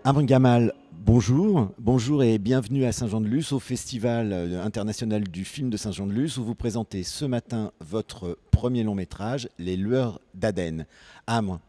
Amr Gamal, bonjour. Bonjour et bienvenue à Saint-Jean-de-Luz au Festival international du film de Saint-Jean-de-Luz où vous présentez ce matin votre premier long métrage, Les Lueurs d'Aden. Amr,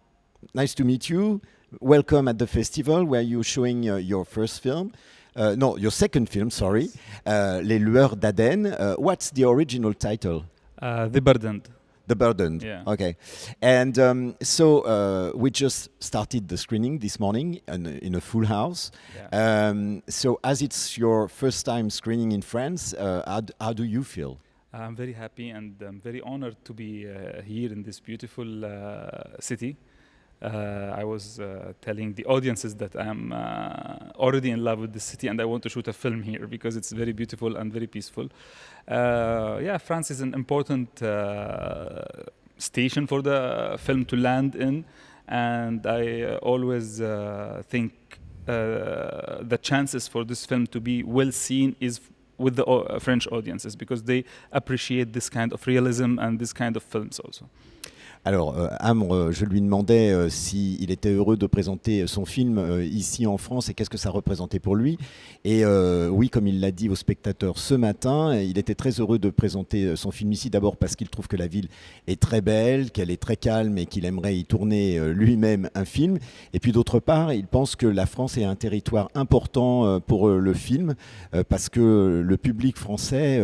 nice to meet you. Welcome at the festival where you're showing your first film. No, your second film, sorry. Les Lueurs d'Aden. What's the original title? The Burdened. The Burdened. Yeah. Okay. And so we just started the screening this morning in a full house. Yeah. So as it's your first time screening in France, how do you feel? I'm very happy and I'm very honored to be here in this beautiful city. I was telling the audiences that I'm already in love with the city and I want to shoot a film here because it's very beautiful and very peaceful. France is an important station for the film to land in, and I always think the chances for this film to be well seen is with the French audiences because they appreciate this kind of realism and this kind of films also. Alors, Amr, je lui demandais s'il était heureux de présenter son film ici en France et qu'est-ce que ça représentait pour lui. Et oui, comme il l'a dit aux spectateurs ce matin, il était très heureux de présenter son film ici, d'abord parce qu'il trouve que la ville est très belle, qu'elle est très calme et qu'il aimerait y tourner lui-même un film. Et puis d'autre part, il pense que la France est un territoire important pour le film parce que le public français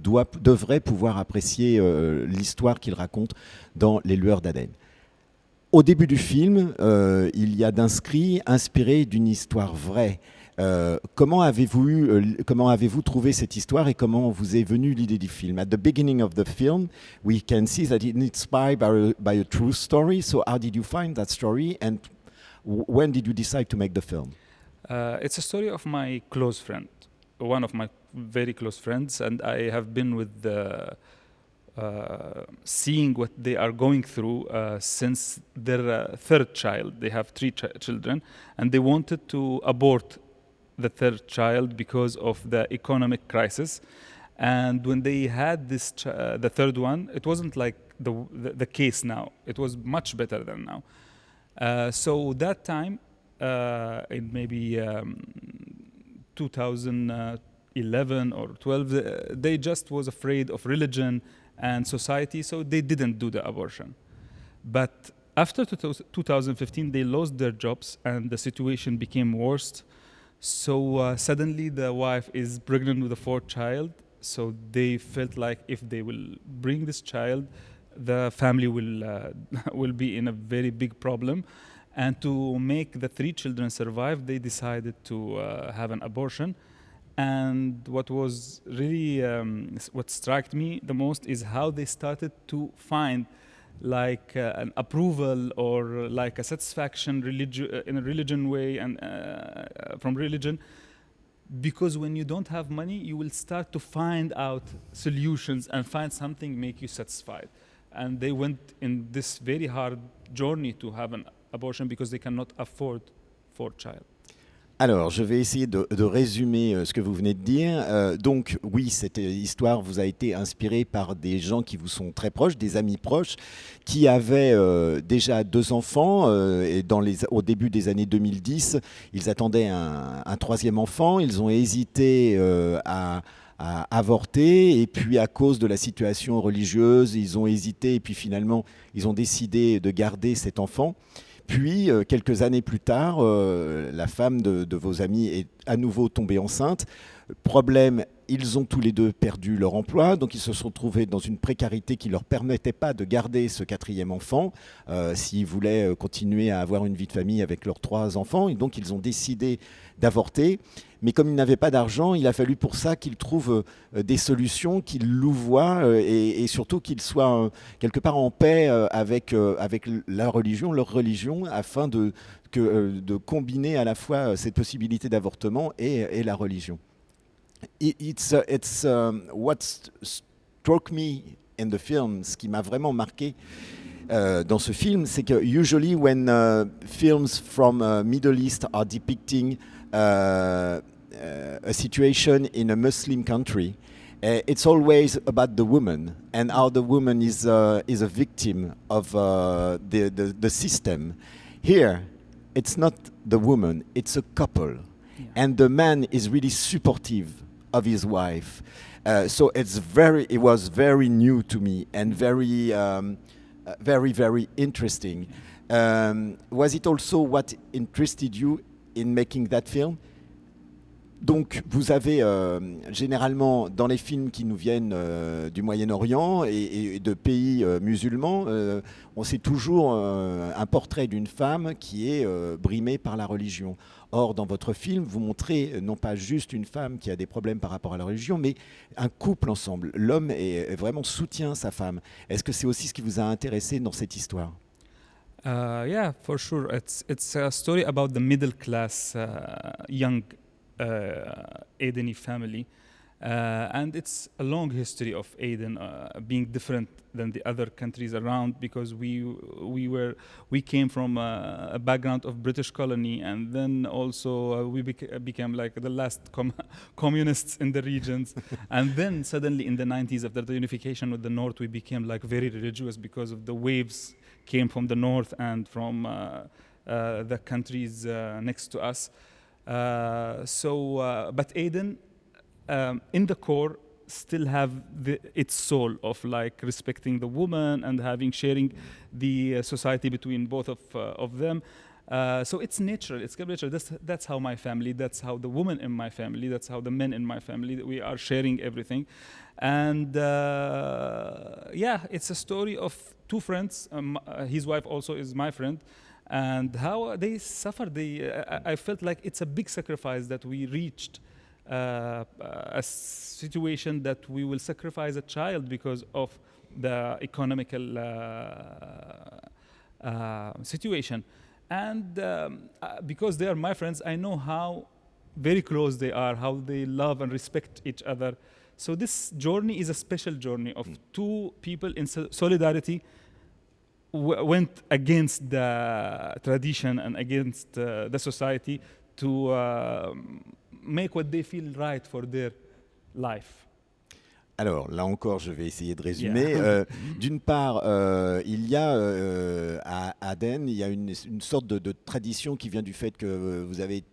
devrait pouvoir apprécier l'histoire qu'il raconte dans Les Lueurs d'Aden. Au début du film, il y a d'inscrits inspirés d'une histoire vraie. Comment avez-vous trouvé cette histoire et comment vous est venue l'idée du film? At the beginning of the film, we can see that it's inspired by a true story. So how did you find that story and when did you decide to make the film? It's a story of my close friend, one of my very close friends, and I have been with seeing what they are going through since their third child. They have three children, and they wanted to abort the third child because of the economic crisis. And when they had this, the third one, it wasn't like the case now. It was much better than now. So that time, in maybe 2011 or 12, they just was afraid of religion and society, so they didn't do the abortion. But after 2015, they lost their jobs and the situation became worse. So suddenly the wife is pregnant with a fourth child, so they felt like if they will bring this child, the family will be in a very big problem. And to make the three children survive, they decided to have an abortion. And what was really, what struck me the most is how they started to find like an approval or like a satisfaction in a religion way and from religion. Because when you don't have money, you will start to find out solutions and find something make you satisfied. And they went in this very hard journey to have an abortion because they cannot afford fourth child. Alors, je vais essayer de résumer ce que vous venez de dire. Donc, oui, cette histoire vous a été inspirée par des gens qui vous sont très proches, des amis proches, qui avaient déjà deux enfants. Et au début des années 2010, ils attendaient un troisième enfant. Ils ont hésité à avorter, et puis à cause de la situation religieuse, ils ont hésité, et puis finalement, ils ont décidé de garder cet enfant. Puis, quelques années plus tard, la femme de vos amis est à nouveau tombée enceinte. Problème, ils ont tous les deux perdu leur emploi, donc ils se sont trouvés dans une précarité qui ne leur permettait pas de garder ce quatrième enfant s'ils voulaient continuer à avoir une vie de famille avec leurs trois enfants. Et donc, ils ont décidé d'avorter. Mais comme ils n'avaient pas d'argent, il a fallu pour ça qu'ils trouvent des solutions, qu'ils louvoient et surtout qu'ils soient quelque part en paix avec leur religion, afin de combiner à la fois cette possibilité d'avortement et la religion. It's what struck me in the film, ce qui m'a vraiment marqué dans ce film, c'est que usually when films from Middle East are depicting a situation in a Muslim country, it's always about the woman and how the woman is a victim of the system. Here, it's not the woman, it's a couple. Yeah. And the man is really supportive of his wife. So it was very new to me and very, very interesting. Was it also what interested you in making that film? Donc, vous avez généralement dans les films qui nous viennent du Moyen-Orient et de pays musulmans, on sait toujours un portrait d'une femme qui est brimée par la religion. Or, dans votre film, vous montrez non pas juste une femme qui a des problèmes par rapport à la religion, mais un couple ensemble. L'homme vraiment soutient sa femme. Est-ce que c'est aussi ce qui vous a intéressé dans cette histoire? Yeah, for sure. It's a story about the middle class young Adeni family, and it's a long history of Aden being different than the other countries around, because we came from a background of British colony, and then also we became like the last communists in the regions, and then suddenly in the 90s, after the unification with the North, we became like very religious because of the waves came from the North and from the countries next to us. But Aden, in the core, still have its soul of like respecting the woman and sharing the society between both of them. So it's natural. It's natural. That's how my family. That's how the women in my family. That's how the men in my family. We are sharing everything, and yeah, it's a story of two friends. His wife also is my friend. And how they suffered. I felt like it's a big sacrifice that we reached a situation that we will sacrifice a child because of the economical situation. And because they are my friends, I know how very close they are, how they love and respect each other. So this journey is a special journey of two people in solidarity, went against the tradition and against the society to make what they feel right for their life. Alors là encore, je vais essayer de résumer. Yeah. D'une part, il y a à Aden, il y a une sorte de tradition qui vient du fait que vous avez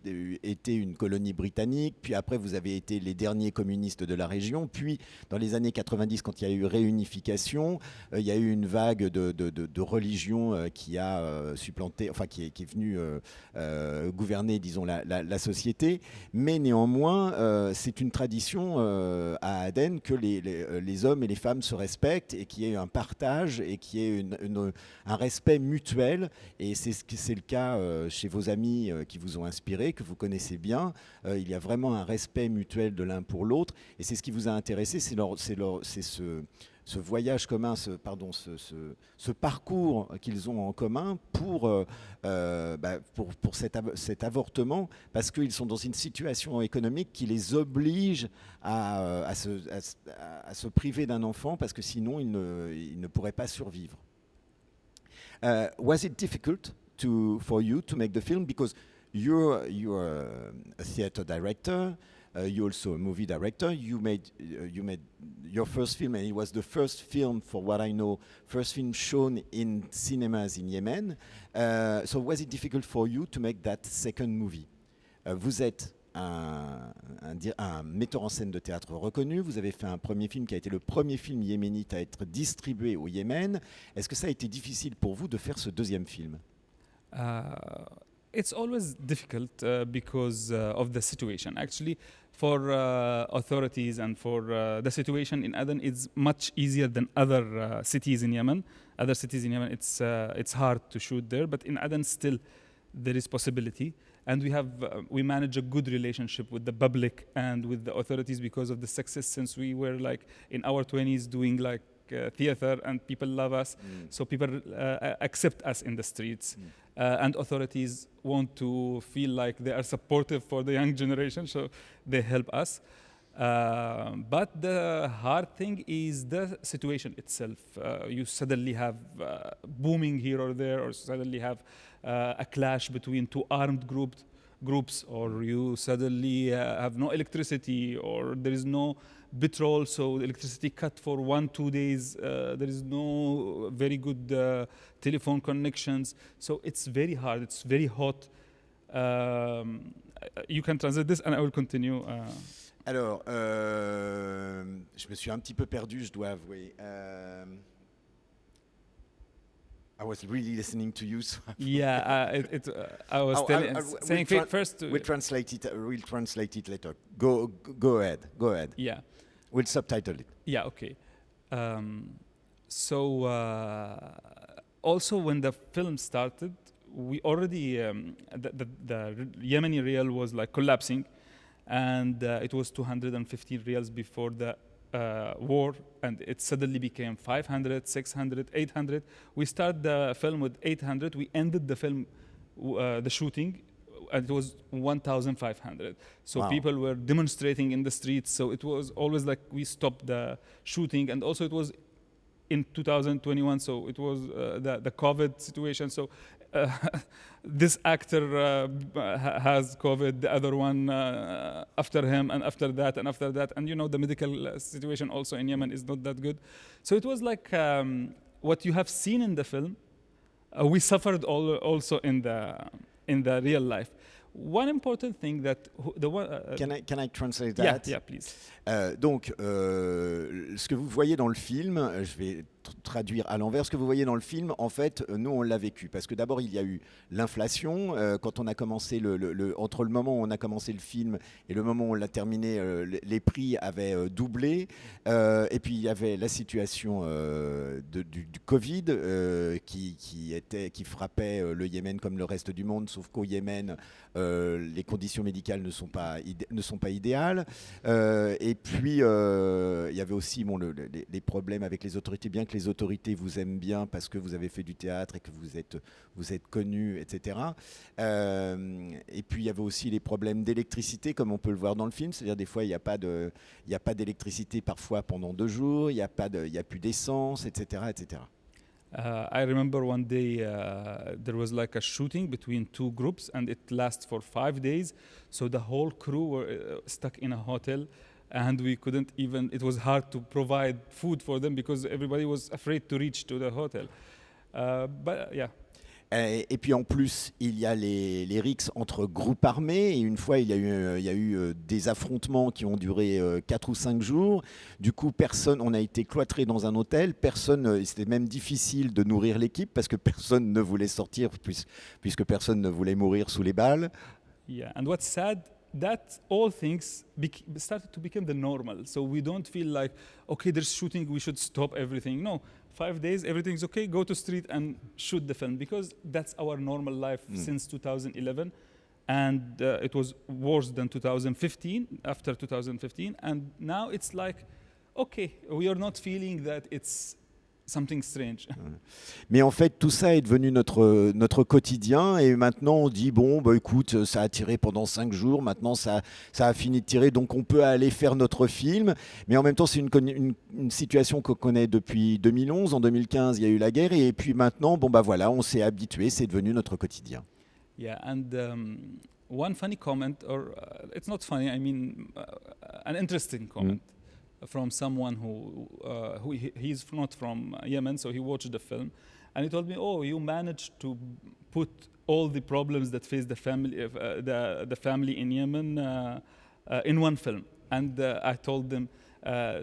été une colonie britannique, puis après vous avez été les derniers communistes de la région, puis dans les années 90, quand il y a eu réunification, il y a eu une vague de religion qui a supplanté, enfin qui est venue gouverner, disons, la société. Mais néanmoins, c'est une tradition à Aden que les hommes et les femmes se respectent et qu'il y ait un partage et qu'il y ait un respect mutuel. Et c'est le cas chez vos amis qui vous ont inspiré, que vous connaissez bien. Il y a vraiment un respect mutuel de l'un pour l'autre. Et c'est ce qui vous a intéressé, c'est ce voyage commun, ce parcours qu'ils ont en commun pour cet avortement, parce qu'ils sont dans une situation économique qui les oblige à se priver d'un enfant, parce que sinon ils ne pourraient pas survivre. Was it difficult for you to make the film? Because you're a theater director. You're also a movie director. You made your first film, and it was the first film, for what I know, first film shown in cinemas in Yemen. So was it difficult for you to make that second movie? Vous êtes un metteur en scène de théâtre reconnu. Vous avez fait un premier film qui a été le premier film yéménite à être distribué au Yémen. Est-ce que ça a été difficile pour vous de faire ce deuxième film? It's always difficult because of the situation. Actually, for authorities and for the situation in Aden, it's much easier than other cities in Yemen. Other cities in Yemen, it's hard to shoot there, but in Aden still there is possibility. And we manage a good relationship with the public and with the authorities because of the success, since we were like in our 20s doing like theater and people love us. So people accept us in the streets. And authorities want to feel like they are supportive for the young generation, so they help us. But the hard thing is the situation itself. You suddenly have booming here or there, or suddenly have a clash between two armed groups, or you suddenly have no electricity, or there is no petrol, so electricity cut for 1-2 days. There is no very good telephone connections, so it's very hard. It's very hot. You can translate this, and I will continue. Alors, je me suis un petit peu perdu, je dois avouer. I was really listening to you. So Yeah, I was saying first. We'll translate it. We'll translate it later. Go ahead. Go ahead. Yeah. We'll subtitle it. Yeah. Okay. So also when the film started, we already the Yemeni rial was like collapsing, and it was 215 rials before the war, and it suddenly became 500, 600, 800. We started the film with 800. We ended the film, the shooting, and it was 1,500. So Wow. people were demonstrating in the streets. So it was always like we stopped the shooting, and also it was in 2021. So it was the COVID situation. So this actor has COVID, the other one after him, and after that, and after that. And you know, the medical situation also in Yemen is not that good. So it was like what you have seen in the film, we suffered also in the real life. One important thing that the one Can I translate that? Yeah, please. Donc, ce que vous voyez dans le film, je vais traduire à l'envers. Ce que vous voyez dans le film, en fait, nous, on l'a vécu. Parce que d'abord, il y a eu l'inflation. Quand on a commencé entre le moment où on a commencé le film et le moment où on l'a terminé, les prix avaient doublé. Et puis, il y avait la situation du Covid qui frappait le Yémen comme le reste du monde, sauf qu'au Yémen, les conditions médicales ne sont pas idéales. Et puis, il y avait aussi les problèmes avec les autorités, bien que les autorités vous aiment bien parce que vous avez fait du théâtre et que vous êtes connu, etc. Et puis, il y avait aussi les problèmes d'électricité, comme on peut le voir dans le film. C'est-à-dire, des fois, il n'y a pas d'électricité parfois pendant 2 jours, il n'y a plus d'essence, etc., etc. I remember one day there was like a shooting between 2 groups, and it lasted for 5 days. So the whole crew were stuck in a hotel, and we couldn't even. It was hard to provide food for them because everybody was afraid to reach to the hotel. But yeah. Et puis en plus, il y a les rixes entre groupes armés. Et une fois, il y a eu des affrontements qui ont duré 4 ou 5 jours. Du coup, on a été cloîtrés dans un hôtel. C'était même difficile de nourrir l'équipe parce que personne ne voulait sortir puisque personne ne voulait mourir sous les balles. Yeah, and what's sad, that all things started to become the normal. So we don't feel like, okay, there's shooting, we should stop everything. No, 5 days, everything's okay, go to street and shoot the film, because that's our normal life since 2011. And it was worse than 2015, after 2015. And now it's like, okay, we are not feeling that it's something strange. Mais en fait, tout ça est devenu notre quotidien. Et maintenant, on dit, bon, bah, écoute, ça a tiré pendant 5 jours. Maintenant, ça a fini de tirer. Donc, on peut aller faire notre film. Mais en même temps, c'est une situation qu'on connaît depuis 2011. En 2015, il y a eu la guerre. Et puis maintenant, bon, bah voilà, on s'est habitué. C'est devenu notre quotidien. Yeah, and one funny comment, or it's not funny, I mean, an interesting comment. From someone who he's not from Yemen, so he watched the film, and he told me, "Oh, you managed to put all the problems that face the family, the family in Yemen, in one film." And I told them,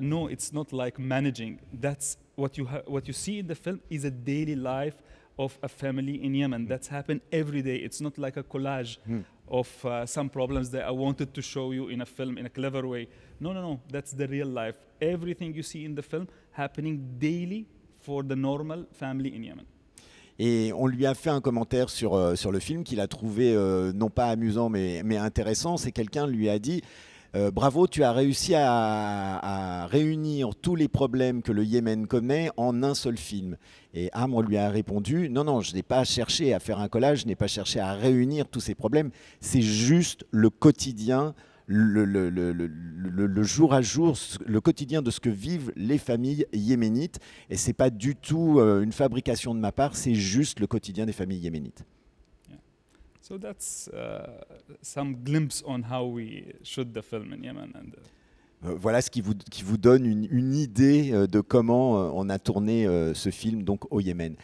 "No, it's not like managing. That's what you see in the film is a daily life of a family in Yemen. That's happened every day. It's not like a collage of some problems that I wanted to show you in a film in a clever way. No. That's the real life. Everything you see in the film happening daily for the normal family in Yemen." Et on lui a fait un commentaire sur le film qu'il a trouvé non pas amusant mais intéressant. C'est quelqu'un lui a dit bravo, tu as réussi à réunir tous les problèmes que le Yémen connaît en un seul film. Et Amr lui a répondu non, je n'ai pas cherché à faire un collage, je n'ai pas cherché à réunir tous ces problèmes. C'est juste le quotidien, le jour à jour, le quotidien de ce que vivent les familles yéménites. Et ce n'est pas du tout une fabrication de ma part, c'est juste le quotidien des familles yéménites. So that's some glimpse on how we shoot the film in Yemen. And Voilà ce qui vous donne une idée de comment on a tourné ce film donc au Yémen.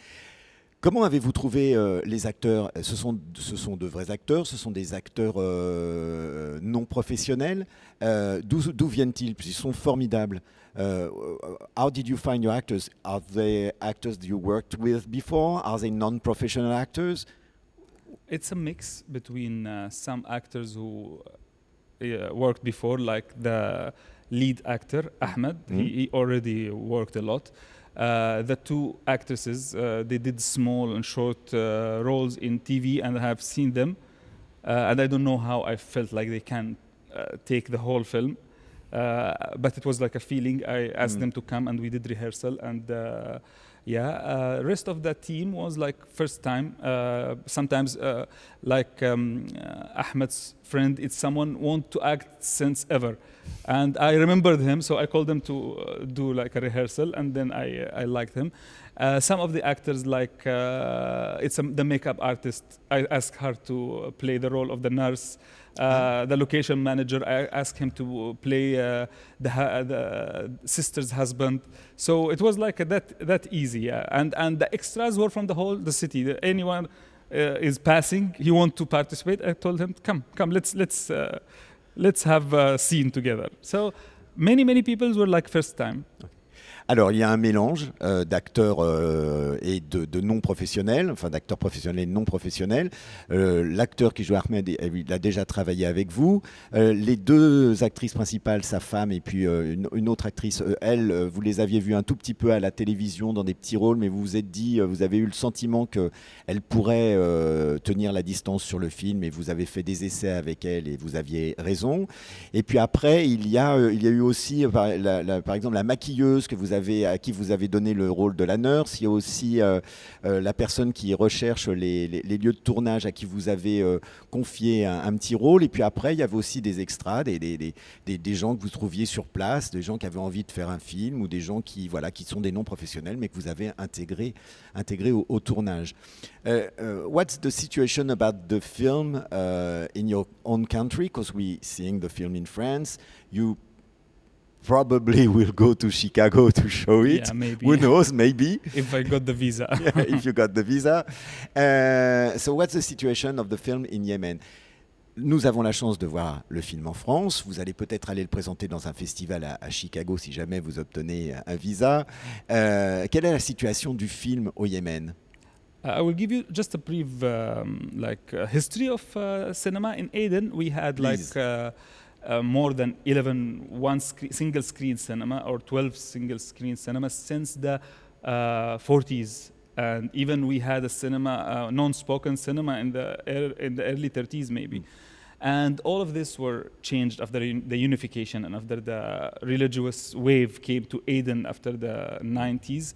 Comment avez-vous trouvé les acteurs? Ce sont de vrais acteurs, ce sont des acteurs non professionnels. D'où viennent-ils? Ils sont formidables. How did you find your actors? Are they actors you worked with before? Are they non-professional actors? It's a mix between some actors who worked before, like the lead actor, Ahmed. He already worked a lot. The two actresses, they did small and short roles in TV, and I have seen them. And I don't know how I felt like they can take the whole film. But it was like a feeling. I asked them to come, and we did rehearsal. And rest of the team was like first time. Sometimes, Ahmed's friend, it's someone want to act since ever. And I remembered him, so I called them to do like a rehearsal, and then I liked him. Some of the actors, like the makeup artist, I asked her to play the role of the nurse. The location manager, I asked him to play the sister's husband. So it was like that easy. Yeah. And the extras were from the city. Anyone is passing, he want to participate. I told him, come, let's have a scene together. So many people were like first time. Alors, il y a un mélange d'acteurs et de non-professionnels, enfin d'acteurs professionnels et non-professionnels. L'acteur qui joue Ahmed, il a déjà travaillé avec vous. Les deux actrices principales, sa femme et puis une autre actrice, elle, vous les aviez vues un tout petit peu à la télévision dans des petits rôles, mais vous vous êtes dit, vous avez eu le sentiment qu'elle pourrait tenir la distance sur le film, et vous avez fait des essais avec elle et vous aviez raison. Et puis après, il y a eu aussi, par exemple, la maquilleuse à qui vous avez donné le rôle de la nurse. Il y a aussi la personne qui recherche les lieux de tournage, à qui vous avez confié un petit rôle. Et puis après, il y avait aussi des extras, des gens que vous trouviez sur place, des gens qui avaient envie de faire un film, ou des gens qui sont des non-professionnels, mais que vous avez intégrés au tournage. What's the situation about the film in your own country? Because we seeing the film in France. You probably will go to Chicago to show it. Yeah, maybe. Who knows? Maybe. If I got the visa. Yeah, if you got the visa. So what's the situation of the film in Yemen? Nous avons la chance de voir le film en France. Vous allez peut-être aller le présenter dans un festival à Chicago si jamais vous obtenez un visa. Quelle est la situation du film au Yémen? I will give you just a brief history of cinema in Aden. We had Please. more than 11 single screen cinema or 12 single screen cinemas since the 40s, and even we had a cinema, non-spoken cinema in the early 30s maybe. And all of this were changed after the unification and after the religious wave came to Aden after the 90s,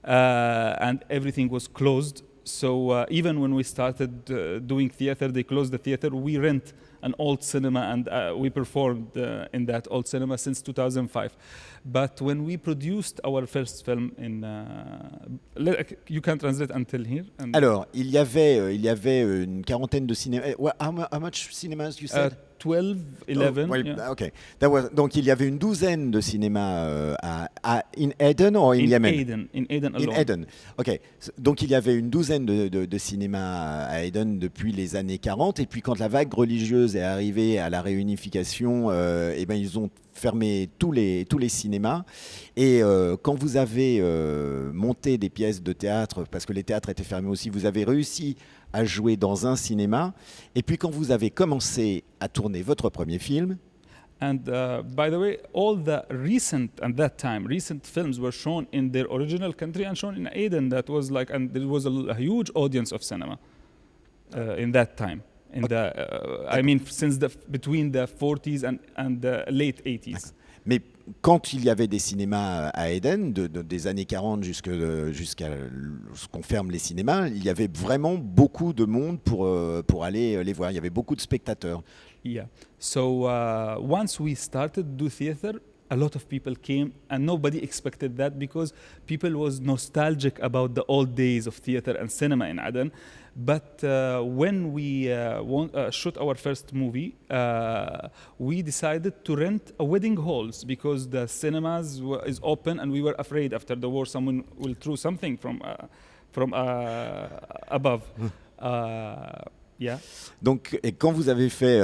and everything was closed. So even when we started doing theater, they closed the theater. We rent an old cinema, and we performed in that old cinema since 2005. But when we produced our first film you can translate until here. Alors, il y avait une quarantaine de cinémas. How much cinemas you said? 12, 11. Oh, well, yeah. Okay. Donc il y avait une douzaine de cinémas in Aden or in Yemen? In Aden alone. In Aden. Ok. Donc il y avait une douzaine de cinémas à Aden depuis les années 40. Et puis quand la vague religieuse est arrivée à la réunification, ils ont fermé tous les cinémas. Et quand vous avez monté des pièces de théâtre, parce que les théâtres étaient fermés aussi, vous avez réussi à jouer dans un cinéma. Et puis quand vous avez commencé à tourner votre premier film. And by the way, all the recent films were shown in their original country and shown in Aden. And there was a huge audience of cinema in that time. Since between the 40s and the late 80s. Mais quand il y avait des cinémas à Aden, des années 40 jusqu'à ce qu'on ferme les cinémas, il y avait vraiment beaucoup de monde pour aller les voir. Il y avait beaucoup de spectateurs. Yeah. So once we started to do theater, a lot of people came, and nobody expected that because people was nostalgic about the old days of theater and cinema in Aden. But when we shoot our first movie, we decided to rent a wedding halls because the cinemas is open, and we were afraid after the war someone will throw something from above. Yeah. Donc, et quand vous avez fait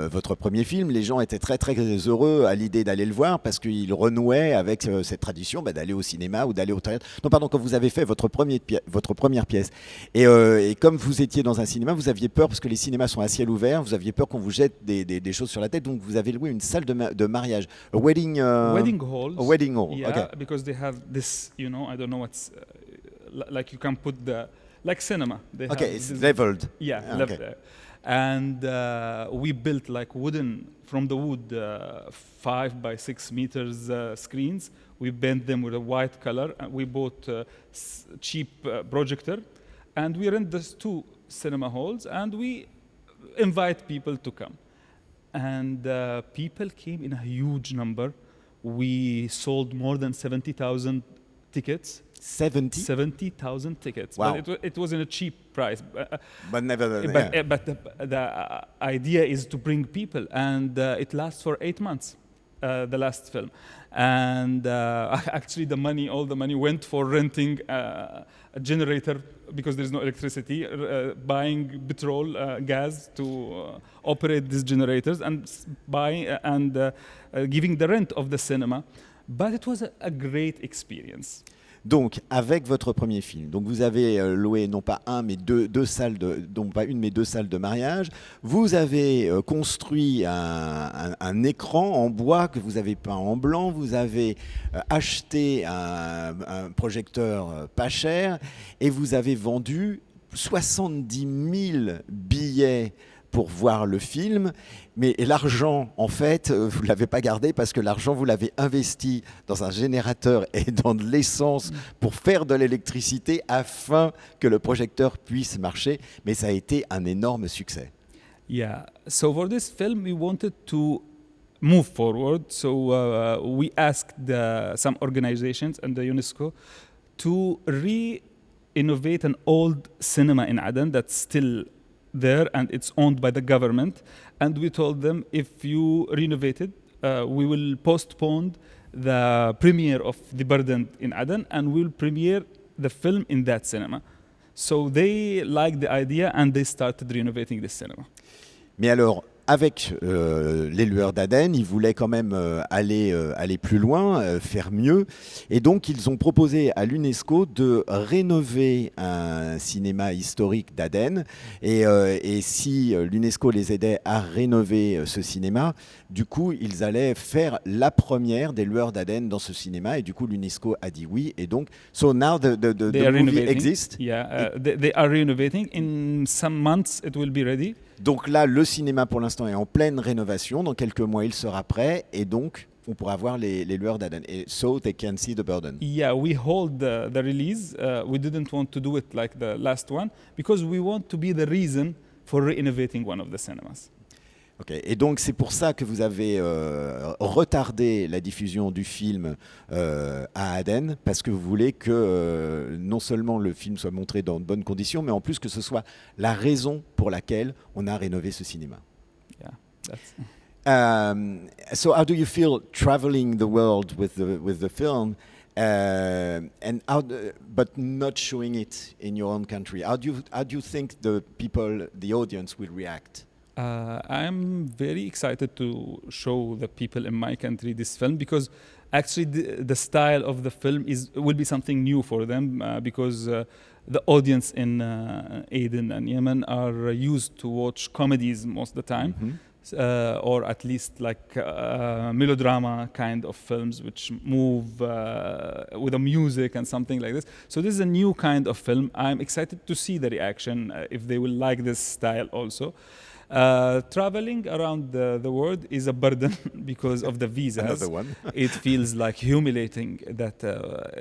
votre premier film, les gens étaient très très heureux à l'idée d'aller le voir parce qu'ils renouaient avec cette tradition d'aller au cinéma ou d'aller au théâtre. Non, pardon, quand vous avez fait votre première pièce. Et comme vous étiez dans un cinéma, vous aviez peur parce que les cinémas sont à ciel ouvert, vous aviez peur qu'on vous jette des choses sur la tête, donc vous avez loué une salle de mariage, a wedding halls. A wedding hall. Yeah, Okay. because they have this, I don't know what's like you can put like cinema. They Okay, have it's this, leveled. Yeah, Okay. leveled. And we built like wooden, from the wood, 5 by 6 meters screens. We bent them with a white color. And we bought cheap projector, and we rent these 2 cinema halls, and we invite people to come. And people came in a huge number. We sold more than 70,000 tickets. 70,000 tickets. Wow. But it was in a cheap price. But never. But the idea is to bring people, and it lasts for 8 months, the last film. And actually all the money went for renting a generator because there's no electricity, buying petrol, gas to operate these generators, and buying and giving the rent of the cinema. But it was a great experience. Donc, avec votre premier film, donc vous avez loué non pas deux salles donc pas une mais 2 salles de mariage. Vous avez construit un écran en bois que vous avez peint en blanc. Vous avez acheté un projecteur pas cher et vous avez vendu 70 000 billets pour voir le film, mais l'argent, en fait, vous ne l'avez pas gardé parce que l'argent, vous l'avez investi dans un générateur et dans de l'essence pour faire de l'électricité afin que le projecteur puisse marcher, mais ça a été un énorme succès. Yeah, so for this film, we wanted to move forward, so we asked some organizations and the UNESCO to re-innovate an old cinema in Aden that's still there, and it's owned by the government. And we told them, if you renovate it, we will postpone the premiere of The Burden in Aden, and we'll premiere the film in that cinema. So they liked the idea, and they started renovating the cinema. Mais alors, avec les Lueurs d'Aden, ils voulaient quand même aller plus loin, faire mieux. Et donc, ils ont proposé à l'UNESCO de rénover un cinéma historique d'Aden. Et si l'UNESCO les aidait à rénover ce cinéma, du coup, ils allaient faire la première des Lueurs d'Aden dans ce cinéma. Et du coup, l'UNESCO a dit oui. Et donc, so now the movie exists. Yeah, they are renovating. In some months, it will be ready. Donc là, le cinéma pour l'instant est en pleine rénovation. Dans quelques mois, il sera prêt et donc on pourra voir les Lueurs d'Aden. Et so they can see the burden. Yeah, we hold the release. We didn't want to do it like the last one because we want to be the reason for renovating one of the cinemas. Okay. Et donc c'est pour ça que vous avez retardé la diffusion du film à Aden, parce que vous voulez que non seulement le film soit montré dans de bonnes conditions, mais en plus que ce soit la raison pour laquelle on a rénové ce cinéma. Yeah, that's... So how do you feel traveling the world with the film, but not showing it in your own country? How do you think the people, the audience, will react? I'm very excited to show the people in my country this film because actually the style of the film will be something new for them because the audience in Aden and Yemen are used to watch comedies most of the time. Mm-hmm. Or at least like melodrama kind of films which move with a music and something like this. So this is a new kind of film. I'm excited to see the reaction if they will like this style also. Traveling around the world is a burden because of the visas. Another one. It feels like humiliating that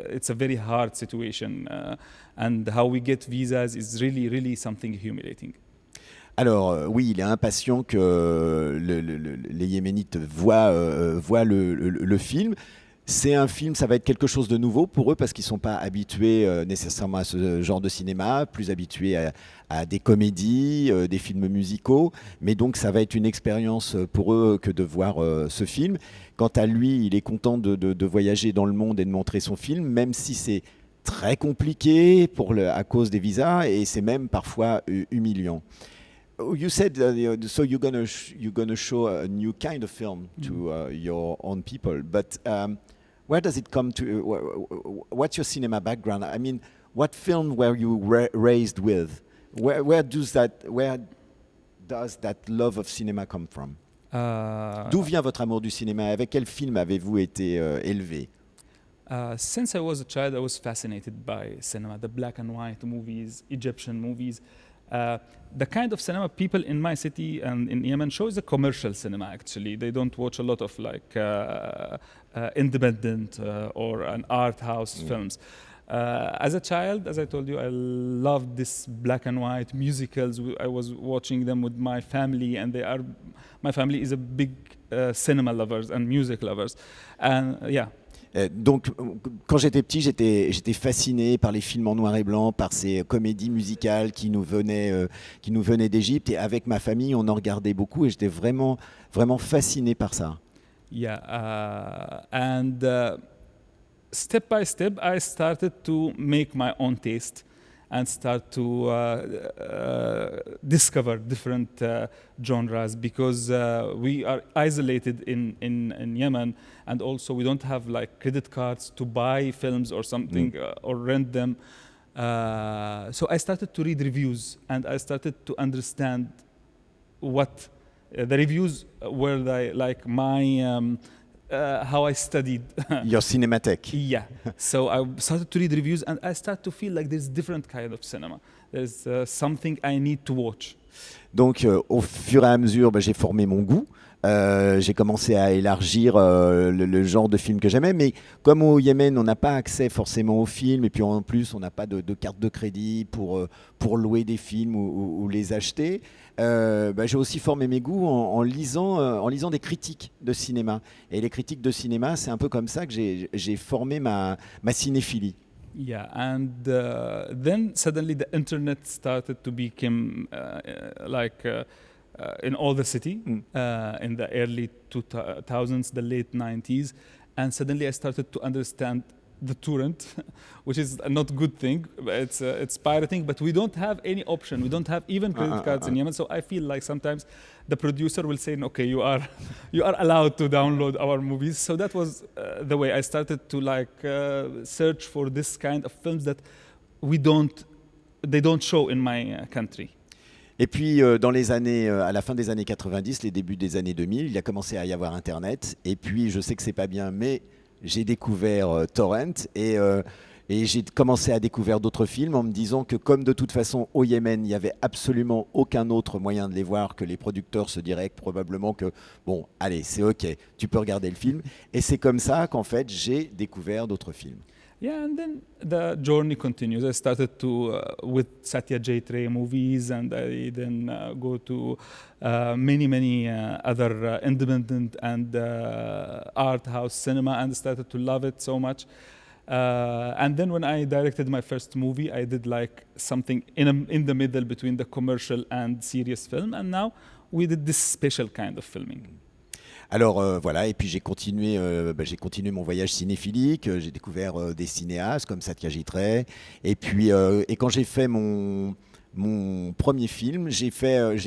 it's a very hard situation and how we get visas is really, really something humiliating. Oui, il est impatient que les Yéménites voient le film. C'est un film, ça va être quelque chose de nouveau pour eux parce qu'ils ne sont pas habitués nécessairement à ce genre de cinéma, plus habitués à des comédies, des films musicaux. Mais donc ça va être une expérience pour eux que de voir ce film. Quant à lui, il est content de voyager dans le monde et de montrer son film, même si c'est très compliqué à cause des visas et c'est même parfois humiliant. Oh, you said so you're gonna show a new kind of film to your own people, but where does it come to? What's your cinema background? I mean, what film were you raised with? Where does that love of cinema come from? D'où vient votre amour du cinéma? Avec quel film avez-vous été élevé? Since I was a child, I was fascinated by cinema, the black and white movies, Egyptian movies. The kind of cinema people in my city and in Yemen show is a commercial cinema. Actually, they don't watch a lot of independent or an art house films. As a child, as I told you, I loved this black and white musicals. I was watching them with my family, and my family is a big cinema lovers and music lovers, and yeah. Donc, quand j'étais petit, j'étais fasciné par les films en noir et blanc, par ces comédies musicales qui nous venaient d'Égypte. Et avec ma famille, on en regardait beaucoup et j'étais vraiment, vraiment fasciné par ça. Yeah, and step by step, I started to make my own taste and start to discover different genres because we are isolated in Yemen, and also we don't have like credit cards to buy films or something or rent them. So I started to read reviews and I started to understand what the reviews were like my how I studied. Your cinematheque. Yeah. So I started to read reviews and I started to feel like there's different kind of cinema. There's something I need to watch. Donc, au fur et à mesure, j'ai formé mon goût. J'ai commencé à élargir le genre de film que j'aimais, mais comme au Yémen, on n'a pas accès forcément aux films, et puis en plus, on n'a pas de carte de crédit pour louer des films ou les acheter. J'ai aussi formé mes goûts en lisant des critiques de cinéma. Et les critiques de cinéma, c'est un peu comme ça que j'ai formé ma cinéphilie. Yeah, and then suddenly the internet started to become in all the city in the early 2000s, the late 90s, and suddenly I started to understand the torrent, which is a not good thing. It's pirating, but we don't have any option. We don't have even credit cards in Yemen. So I feel like sometimes the producer will say, "Okay, you are allowed to download our movies." So that was the way I started to search for this kind of films that they don't show in my country. Et puis, à la fin des années 90, les débuts des années 2000, il a commencé à y avoir Internet. Et puis, je sais que c'est pas bien, mais j'ai découvert Torrent et j'ai commencé à découvrir d'autres films en me disant que comme de toute façon au Yémen, il n'y avait absolument aucun autre moyen de les voir, que les producteurs se diraient probablement que bon, allez, c'est ok, tu peux regarder le film. Et c'est comme ça qu'en fait, j'ai découvert d'autres films. Yeah, and then the journey continues. I started to with Satya Jaitre movies, and I then go to many other independent and art house cinema, and started to love it so much. And then when I directed my first movie, I did like something in the middle between the commercial and serious film, and now we did this special kind of filming. Alors voilà, et puis j'ai continué mon voyage cinéphilique, j'ai découvert des cinéastes comme Satya Jaitre, et puis quand j'ai fait mon premier film, j'ai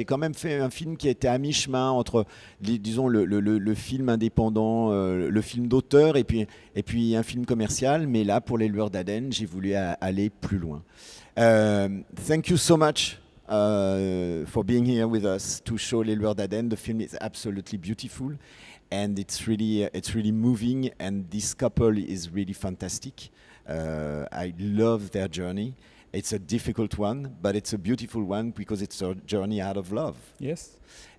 quand même fait un film qui était à mi-chemin entre, disons, le film indépendant, le film d'auteur, et puis un film commercial, mais là, pour les Lueurs d'Aden, j'ai voulu aller plus loin. Thank you so much. For being here with us to show Les Lueurs d'Aden. The film is absolutely beautiful and it's really moving, and this couple is really fantastic. I love their journey. It's a difficult one, but it's a beautiful one because it's a journey out of love. Yes.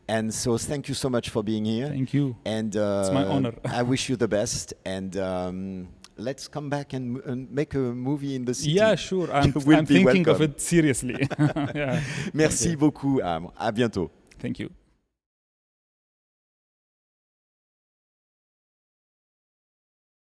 And so thank you so much for being here. Thank you. And it's my honor. I wish you the best, and let's come back and make a movie in the city. Yeah, sure. I'm Will be thinking of welcome. it seriously. Yeah. Merci Okay. beaucoup, Amr. À bientôt. Thank you.